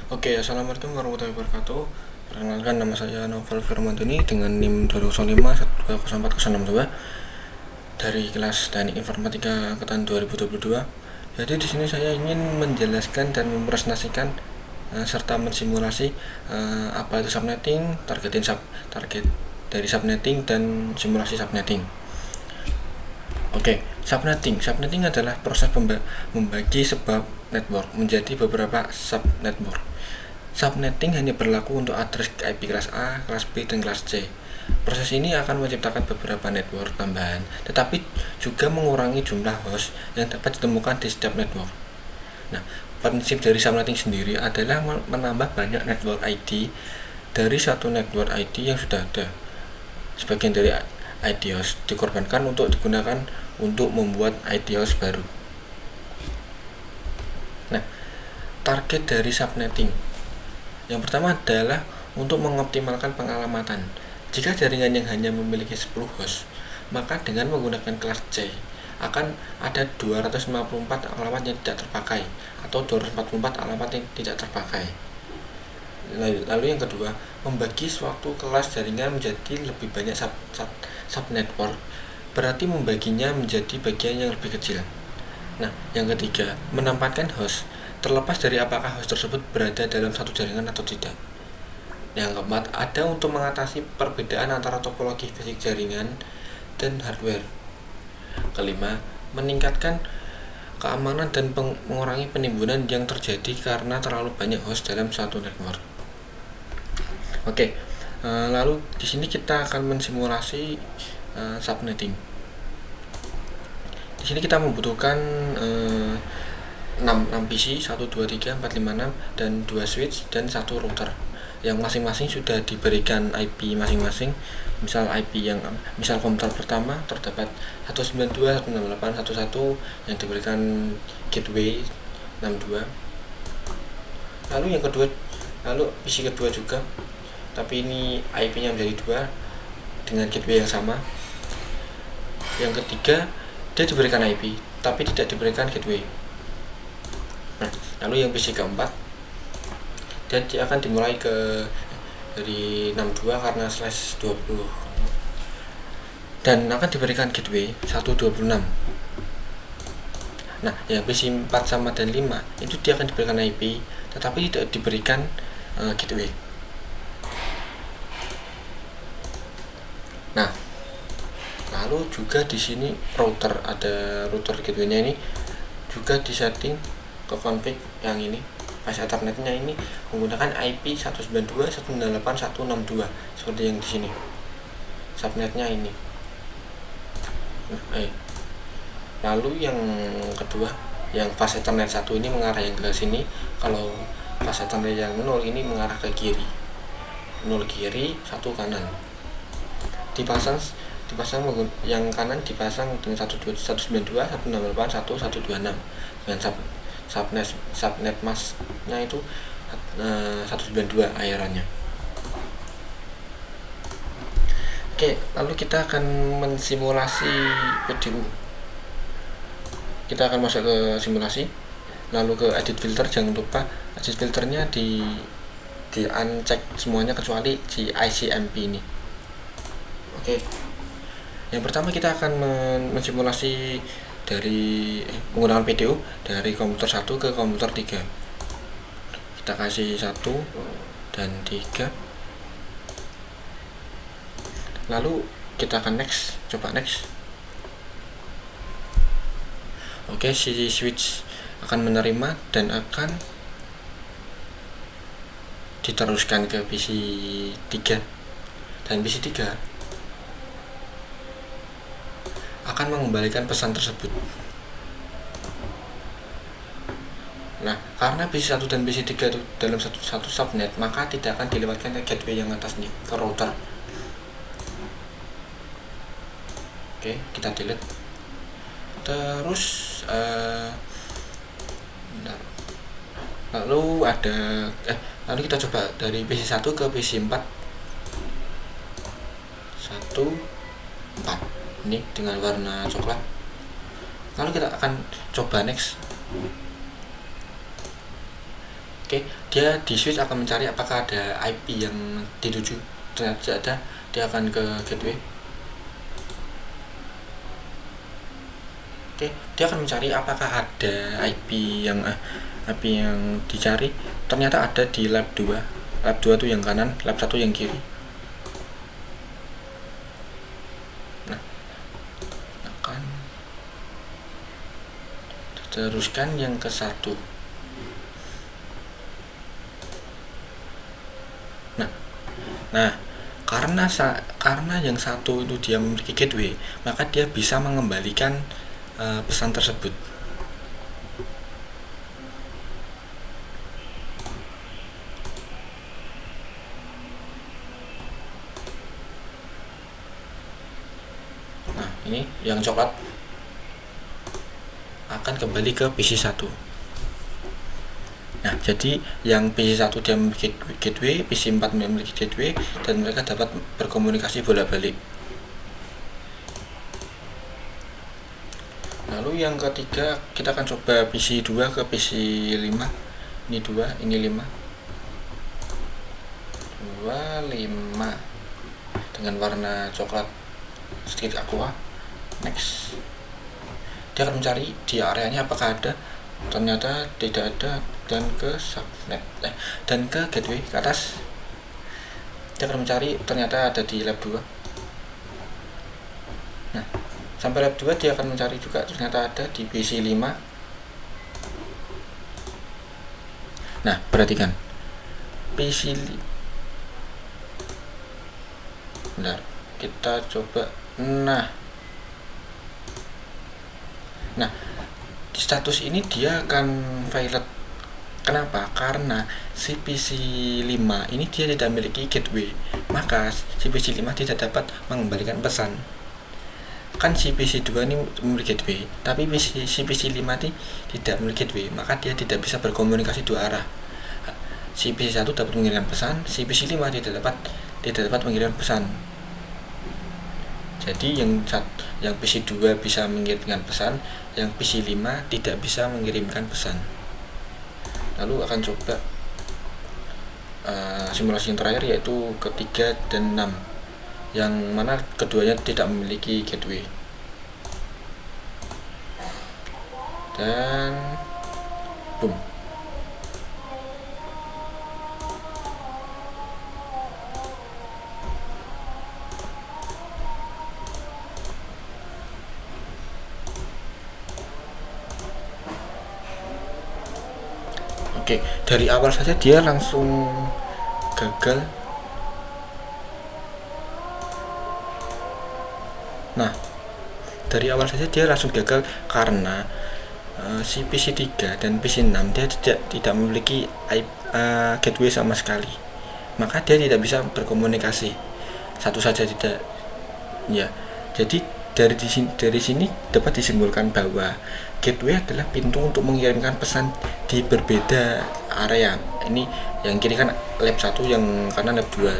Oke, assalamualaikum warahmatullahi wabarakatuh. Perkenalkan, nama saya Novel Firmantini dengan NIM 2005120462 dari kelas Teknik Informatika angkatan 2022. Jadi di sini saya ingin menjelaskan dan mempresentasikan serta mensimulasi apa itu subnetting, target dari subnetting dan simulasi subnetting. Oke, subnetting adalah proses membagi sebuah network menjadi beberapa subnetwork. Subnetting hanya berlaku untuk address IP kelas A, kelas B, dan kelas C. Proses ini akan menciptakan beberapa network tambahan, tetapi juga mengurangi jumlah host yang dapat ditemukan di setiap network. Nah, prinsip dari subnetting sendiri adalah menambah banyak network ID dari satu network ID yang sudah ada. Sebagian dari ID host dikorbankan untuk digunakan untuk membuat ID host baru. Nah, target dari subnetting yang pertama adalah untuk mengoptimalkan pengalamatan. Jika jaringan yang hanya memiliki 10 host, maka dengan menggunakan kelas C akan ada 254 alamat yang tidak terpakai atau 244 alamat yang tidak terpakai. Lalu yang kedua, membagi suatu kelas jaringan menjadi lebih banyak subnetwork, berarti membaginya menjadi bagian yang lebih kecil. Nah, yang ketiga, menempatkan host terlepas dari apakah host tersebut berada dalam satu jaringan atau tidak. Yang keempat, ada untuk mengatasi perbedaan antara topologi fisik jaringan dan hardware. Kelima, meningkatkan keamanan dan mengurangi penimbunan yang terjadi karena terlalu banyak host dalam satu network. Oke, lalu di sini kita akan mensimulasi subnetting. Di sini kita membutuhkan 6 PC 1 2 3 4 5 6 dan 2 switch dan 1 router yang masing-masing sudah diberikan IP masing-masing. Misal komputer pertama terdapat 192.168.1.1 yang diberikan gateway 62. Lalu PC kedua juga, tapi ini IP-nya menjadi 2 dengan gateway yang sama. Yang ketiga, dia diberikan IP tapi tidak diberikan gateway. Nah, lalu yang PC keempat, dia akan dimulai dari 62 karena /20 dan akan diberikan gateway 126. Nah, yang PC 4 sama dan 5 itu dia akan diberikan IP tetapi tidak diberikan gateway. Nah, lalu juga di sini ada router gateway-nya ini juga disetting ke config yang ini. Pas Ethernetnya ini menggunakan IP 192.168.162 seperti yang di sini. Subnetnya ini. Lalu yang kedua, yang fast Ethernet 1 ini mengarah yang ke sini. Kalau fast Ethernet yang 0 ini mengarah ke kiri. 0 kiri, 1 kanan. Dipasang yang kanan dipasang dengan 192.168.1.126 dengan subnet masknya itu 192 airannya. Oke, lalu kita akan mensimulasi PDU. Kita akan masuk ke simulasi, lalu ke edit filter. Jangan lupa edit filternya di uncheck semuanya kecuali si ICMP ini. Oke, yang pertama kita akan mensimulasi dari menggunakan PDU dari komputer 1 ke komputer 3. Kita kasih 1 dan 3. Lalu kita akan coba next. Oke, si switch akan menerima dan akan diteruskan ke PC 3 dan PC 3 akan mengembalikan pesan tersebut. Nah, karena PC 1 dan PC 3 itu dalam satu subnet, maka tidak akan dilewatkan ke gateway yang atas nih, ke router. Oke, kita delete. Terus lalu kita coba dari PC 1 ke PC 4. 1 4 ini dengan warna coklat. Lalu kita akan coba next. Oke, dia di switch akan mencari apakah ada IP yang dituju. Ternyata tidak ada, dia akan ke gateway. Oke, dia akan mencari apakah ada IP yang dicari. Ternyata ada di lab 2. Lab 2 tuh yang kanan, lab 1 yang kiri. Nah, akan teruskan yang ke 1. Nah, karena yang satu itu dia memiliki gateway, maka dia bisa mengembalikan pesan tersebut. Nah, ini yang coklat akan kembali ke PC 1. Nah, jadi yang PC1 dia memiliki gateway, PC4 memiliki gateway, dan mereka dapat berkomunikasi bolak-balik. Lalu yang ketiga, kita akan coba PC2 ke PC5. Ini 2, ini 5. 2, 5 dengan warna coklat sedikit aqua. Next. Dia akan mencari di areanya apakah ada. Ternyata tidak ada, dan ke subnet dan ke gateway ke atas. Dia akan mencari, ternyata ada di lab 2. Nah, sampai lab 2 dia akan mencari juga, ternyata ada di PC 5. Nah, perhatikan PC. Bentar, kita coba. Nah, di status ini dia akan violet. Kenapa? Karena si PC5 ini dia tidak memiliki gateway, maka si PC5 tidak dapat mengembalikan pesan. Kan si PC2 ini memiliki gateway, tapi si PC5 ini tidak memiliki gateway, maka dia tidak bisa berkomunikasi dua arah. Si PC1 dapat mengirimkan pesan, si PC5 tidak dapat mengirimkan pesan. Jadi yang PC2 bisa mengirimkan pesan, yang PC5 tidak bisa mengirimkan pesan. Lalu akan coba simulasi yang terakhir, yaitu ketiga dan 6, yang mana keduanya tidak memiliki gateway. Dan boom. Oke, dari awal saja dia langsung gagal. Nah, dari awal saja dia langsung gagal karena si PC3 dan PC6 dia tidak memiliki gateway sama sekali. Maka dia tidak bisa berkomunikasi. Satu saja tidak. Ya, jadi dari sini dapat disimpulkan bahwa gateway adalah pintu untuk mengirimkan pesan di berbeda area. Ini yang kiri kan lab 1, yang kanan lab 2.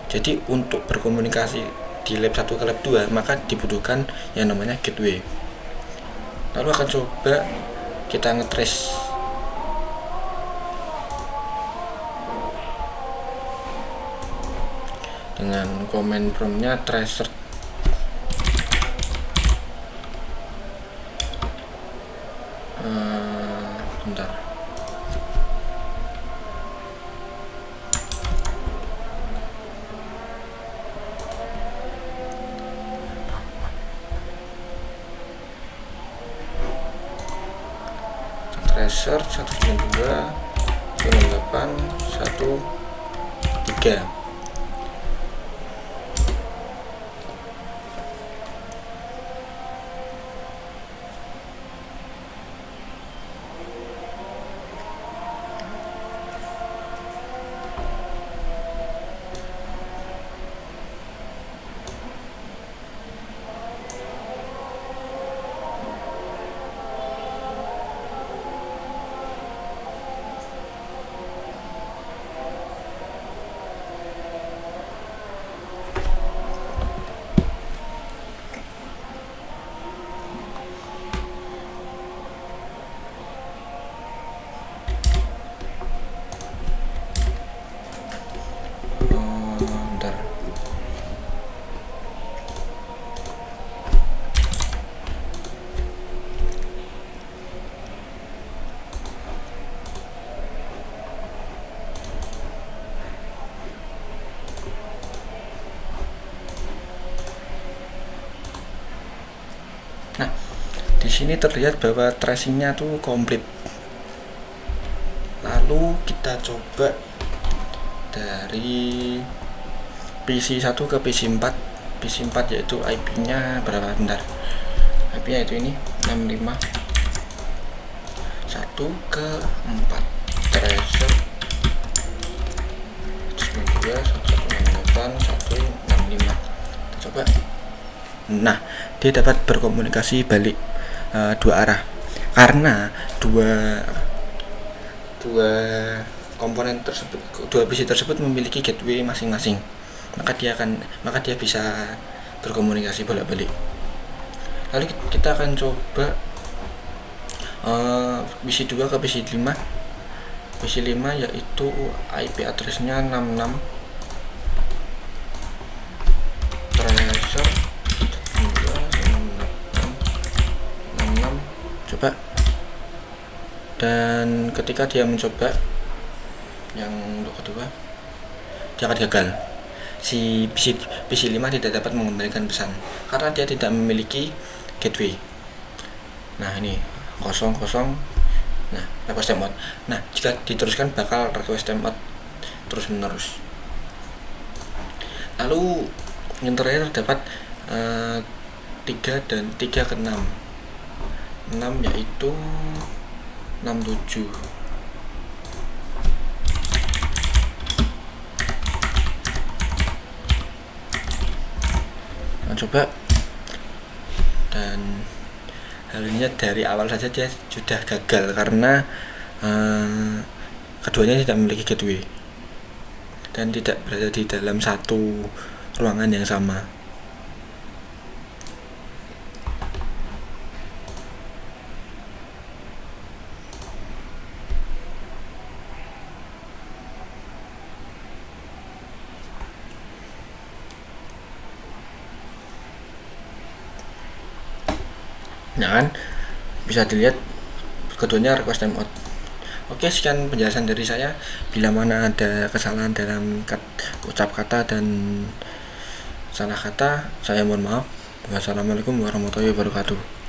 Jadi untuk berkomunikasi di lab 1 ke lab 2 maka dibutuhkan yang namanya gateway. Lalu akan coba kita ngetrace dengan command promptnya tracer. Bentar. Tracer 192 98 13. sini terlihat bahwa tracingnya tuh komplit. Lalu kita coba dari PC 1 ke PC 4. PC 4 yaitu IP-nya berapa, bentar. IP-nya itu ini 65 1 ke 4 tracer 192 168 165. Kita coba. Nah, dia dapat berkomunikasi balik dua arah karena dua komponen tersebut, dua PC tersebut memiliki gateway masing-masing, maka dia bisa berkomunikasi bolak-balik. Lalu kita akan coba PC 2 ke PC 5. PC 5 yaitu IP address-nya 66 tracer 66. Coba. Dan ketika dia mencoba yang untuk kedua, dia akan gagal. Si PC 5 tidak dapat mengembalikan pesan karena dia tidak memiliki gateway. Nah, ini 00. Nah, request timeout. Nah, jika diteruskan bakal request timeout terus menerus. Lalu yang terakhir terdapat 3 dan 3 ke 6 yaitu 67. Nah, coba. Dan halnya dari awal saja dia sudah gagal karena keduanya tidak memiliki gateway dan tidak berada di dalam satu ruangan yang sama. Nah kan, bisa dilihat keduanya request timeout. Oke, sekian penjelasan dari saya. Bila mana ada kesalahan dalam ucap kata dan salah kata, saya mohon maaf. Wassalamualaikum warahmatullahi wabarakatuh.